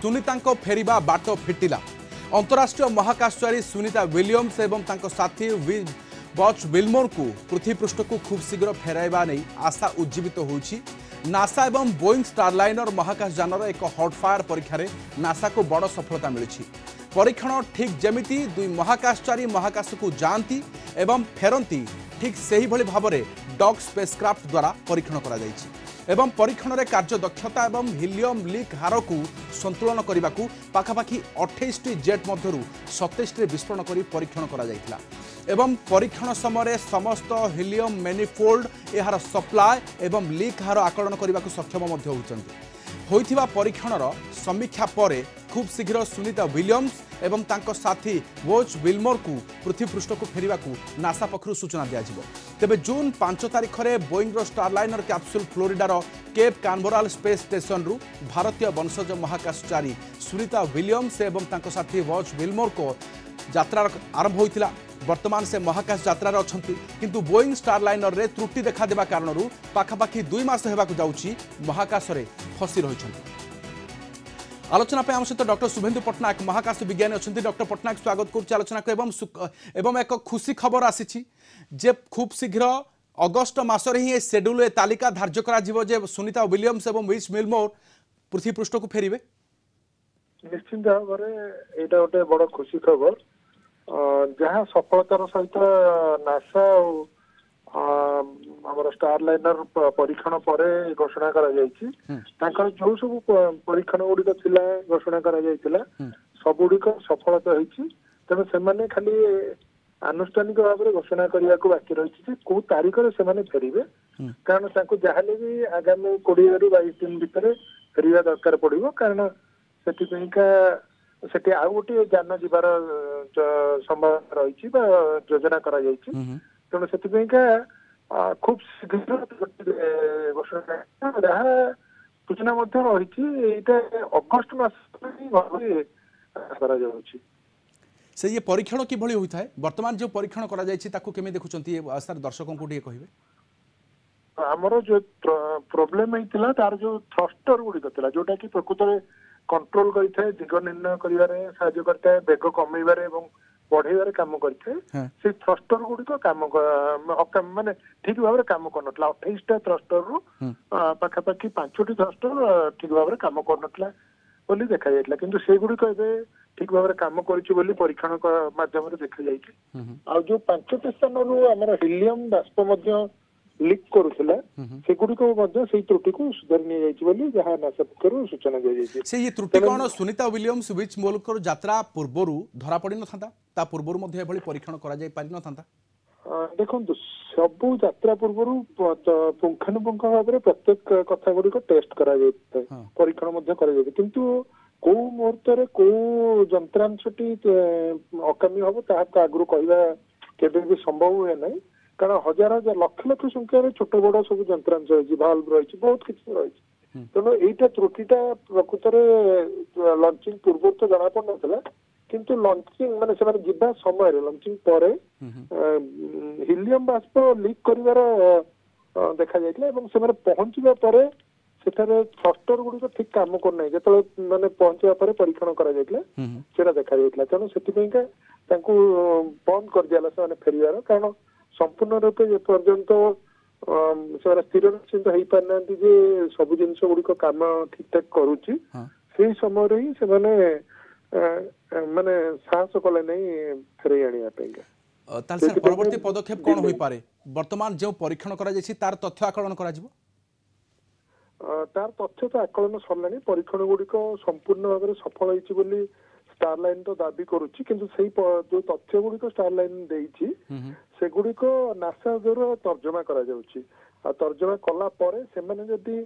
सुनीता फेरिबा बाट फिटिला। अंतरराष्ट्रीय महाकाशचारी सुनीता विलियम्स एवं तांको साथी बच विल्मोर को पृथ्वी पृष्ठ को खूब शीघ्र फेराइबा नहीं आशा उज्जीवित होइछि। नासा एवं बोइंग स्टारलाइनर महाकाशयानर एक हॉटफायर परीक्षा रे नासा को बड़ सफलता मिली। परीक्षण ठीक जमिति दुई महाकाशचारी महाकाश को जाती एवं फेरती ठीक से भाव में डॉग स्पेसक्राफ्ट द्वारा परीक्षण करा जाइछि। एवं परीक्षण रे कार्य दक्षता एवं हिलियम लीक हार को संतुलन करने को पाखापाखि 28 जेट मध्यरु 27 विस्फोरण कर परीक्षण करा जाइथिला। एवं परीक्षण समय समस्त हिलियम मैनिफोल्ड यार सप्लाय एवं लीक हार आकलन करने को सक्षम होइथिबा परीक्षणर समीक्षा पर खूब शीघ्र सुनीता विलियम्स एवं तांको साथी वोच विल्मोर को पृथ्वी पृष्ठ को फेरिबा को नासा पक्षरु सूचना दिया जिवो। तेबे जून 5 तारिख रे बोइंग स्टारलाइनर कैप्सूल फ्लोरिडार केप कानबराल स्पेस स्टेशन रु भारतीय वंशज महाकाशचारी सुनीता विलियम्स एवं तांको साथी वोच विल्मोर को यात्रा आरंभ होइतिला। वर्तमान से महाकाश यात्रार अछंती किंतु बोइंग स्टारलाइनर रे त्रुटि देखा देबा कारणरू पाखापाखि 2 मास हेबाकु जाउछि महाकाश रे फसी रहिछंती। आलोचना पे आम सहित डॉक्टर शुभेन्दु पट्टनायक महाकाश विज्ञानी अच्छा। डॉक्टर पट्टनायक स्वागत करुच्ची आलोचना को। एवं एक खुशी खबर आसी जे खूब शीघ्र अगस्ट मासरे ही शेड्यूल तालिका धार्य करा सुनीता विलियम्स एवं विच विल्मोर पृथ्वी पृष्ठ को फेरिबे। निश्चित भाव में यहाँ गोटे बड़ खुशी खबर जहाँ सफलतार सहित नासा आमर स्टारलाइनर परीक्षण पर घोषणा करा जो सब परीक्षण गुड़िक थिला घोषणा करा सब गुड़िक सफलता होती। तेणु से खाली आनुष्ठानिक भाव में घोषणा करने को बाकी रही कौ तारीख से फेरबे कारण जहाँ भी आगामी 20 ରୁ 22 दिन भितर फेरवा दरकार पड़ो कारण से आउ गोटे जान जीवार संभावना रही योजना करा तेणु से खूब शीघ्र घोषणा जहाँ सूचना रही अगस्ट मास से ये परीक्षण किभली होता है वर्तमान जो परीक्षण करा केमी देखुंती दर्शकों को कहे आमर जो प्रोब्लेम होता तार जो थ्रस्टर गुड़िक था जोटा कि प्रकृत में कंट्रोल करता है दिग निर्णय करता बेग कमेबारे बढ़ेबारे काम करते से थ्रस्टर गुड़िक काम माने ठीक भाव में काम कर 28टा थ्रस्टर रु पाखापाखि 5टी थ्रस्टर ठीक भाव में काम कर देखा जाइला किंतु से गुड़िक ठीक भाव में काम कर परीक्षण माध्यम देखा जाइए। जो 5टी स्थान रु आमर हिलियम बाष्प लीक करुला से गुड़िक से त्रुटि को सुधारी नहीं जहाँ नासा पक्षर सूचना दी से ये त्रुटि कौन सुनीता विलियम्स विच मोलकर यात्रा पूर्वर धरा पड़ ना पूर्वर परीक्षण कर देखो सबू यात्रा पूर्वर पुंखानुपुंख भाव में प्रत्येक कथा गुड़िक टेस्ट करा परीक्षण किंतु कौ मुहूर्त कौ जंत्रांशटी अकामी हम ताक आगु कहवा संभव हुए ना कारण हजार हजार लक्ष लक्ष संख्यार छोट बड़ सब जंत्रांश रही भाल्व रही बहुत किसी रही तेणु यहीटा त्रुटिटा प्रकृत में लंचिंग पूर्व तो जना पड़ा किंतु लंचिंग माने से जीवा समय लंचिंग पर हिलियम बाष्प लीक कर देखा जाता पहुंचवा पर थ्रस्टर गुड़िक ठीक काम करना जो मैंने पहुंचा पर परीक्षण करा देखा जाता तेणु से बंद कर दिया से फेरबार कारण संपूर्ण रूपे जे पर्यंत से स्थिर निश्चिंत हो पारना सब जिन गुड़िक काम ठीक ठाक करुच्ची से समय ही से माने साहस कले नहीं फेरे आने परवर्ती पदक्षेप कौन हो पारे वर्तमान जो परीक्षण करा तार तथ्य आकलन करा तार तथ्य तो आकलन सरला परीक्षण गुड़िक संपूर्ण भाव में सफल होती स्टारलाइन तो दाबी करुच्ची किंतु से जो तथ्य गुड़िक स्टारलाइन देइछि से गुड़िक नासा द्वारा तर्जमा करा जाउछि तर्जमा कला परे सेमाने जदि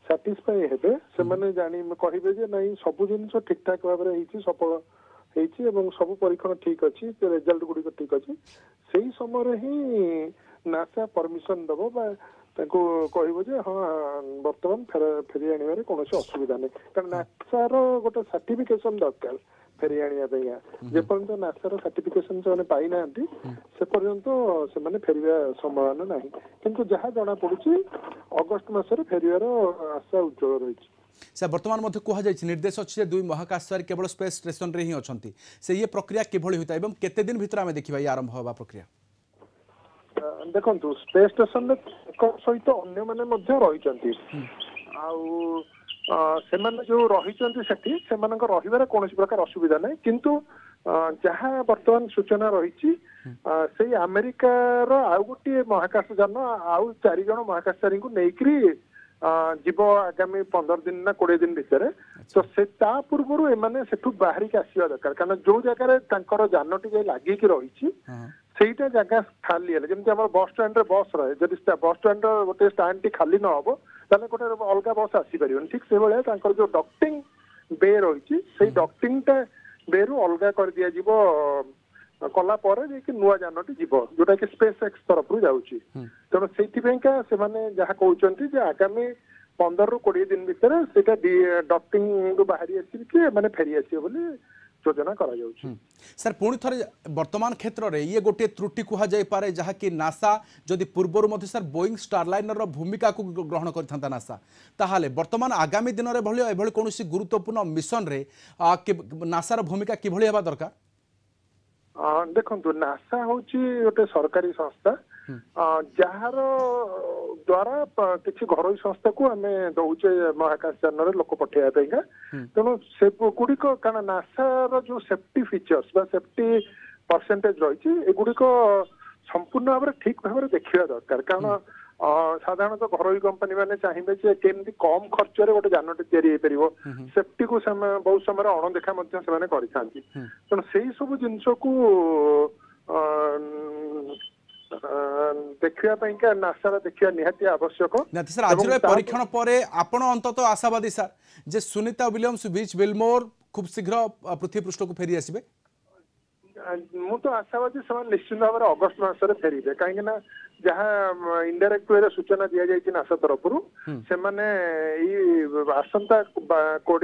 सैटिस्फाई हेबे सेमाने जानि कहिबे जे नहीं सब जिनिस ठीक ठाक भाव में होइछि सफल होइछि एवं सब परीक्षण ठीक अछि रिजल्ट गुड़िक ठीक अछि सेही समय ही नासा परमिशन दबो बा ताको कहबो जे हाँ वर्तमान फेरी आनिबारे कोनोसी असुविधा नहीं कारण नासार गोटे सर्टिफिकेशन दरकार फेरी आने जेपर्यंत नासार सर्टिफिकेशन से पाई ना से पर्यंत से फेरवा संभावना ना किंतु जहाँ जना पड़ी अगस्ट मासरे फेरवार आशा उज्जवल रही। से बर्तमान मध्य कहुई निर्देश अच्छे दुई महाकाशचारी केवल स्पेस स्टेशन रे ही अच्छी से ये प्रक्रिया किभली होता है केते दिन भितर आम देखा ये आरंभ होगा प्रक्रिया देखो स्पेस स्टेशन सहित अन्य मैंने रही सेमाने जो रही सेठी सेमानक रहिबार कौन प्रकार असुविधा नहीं किंतु जहाँ वर्तमान सूचना रही से अमेरिकार आउ गोटे महाकाशयान आउ 4 जन महाकाशचारी को लेकरी जीव आगामी 15 दिन ना 20 दिन भितर तो से पूर्व एमाने सेठू बाहर के आसवा दरकार कारण जो जगह जान टी लगिकी रही सेटा जगह खाली है जमी आम बस स्टाण्ड बस रहे जब बस स्टाण्ड गोटे स्टाण्ड टी खाली न हम ताले गोटे अलग बस आसीपर ठीक से भाया जो डक्टिंग बे रही से डक्टिंग टा बे रु अलग कर दिया जीवो कला नुआ जानटी जीव जोटा कि स्पेस एक्स तरफ जाऊँगी तेणु से जहाँ कहते आगामी 15 ରୁ 20 दिन भितर सेटा डक्टिंग बाहरी आसिक फेरी आसो बोली योजना करा जाउछि। सर पुणी थरे वर्तमान क्षेत्र में ये गोटे त्रुटि कहुए जहाँकि नासा जदि पूर्वर मध्य सर बोइंग स्टारलाइनर भूमिका को ग्रहण करता नासा ताहाले वर्तमान आगामी दिन में भली कौन गुरुत्वपूर्ण मिशन रे नासार भूमिका किभली हेबा दरकार देखो नासा हूँ गोटे सरकारी संस्था जार द्वारा किसी घर संस्था को आम दौचे महाकाशयान लोक पठेगा तेणु से गुड़िक कारण नासार जो सेफ्टी फीचर्स बा सेफ्टी परसेंटेज रही एगुड़िक संपूर्ण भाव ठीक भाव देखा दरकार कारण साधारणतः घरोई कंपनी मैंने चाहिए केमती कम खर्च गोटे जानटे या सेफ्टी को बहुत समय अणदेखा तेणु से सब जिन को देखा नासार देखा निहाती आवश्यक सर आज परीक्षण पर आपण अंतत आशावादी सर जे सुनीता विलियम्स विच विलमोर खूब शीघ्र पृथ्वी पृष्ठ को फेरी आसबे मु तो आशावादी से निश्चित भाव में अगस्ट मासरे फेरबे कहीं जहाँ इनडायरेक्ट वे सूचना दि जाए नासा तरफ से आसंता 20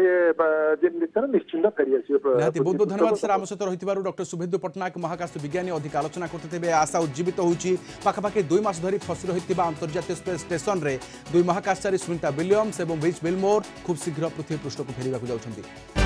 दिन भर निश्चिंत फेरी आस। बहुत बहुत धन्यवाद सर आम सहित रही डॉक्टर शुभेन्दु पट्टनायक महाकाश विज्ञानी अधिक आलोचना करते आशा उज्जीवित होती पाखापाखि 2 मास धरी फसी रही अंतर्जातीय स्पेस स्टेशन रे 2 महाकाशचारी सुनीता विलियम्स और विच विलमोर खूब शीघ्र पृथ्वी पृष्ठ को फेरवा जाउछंती।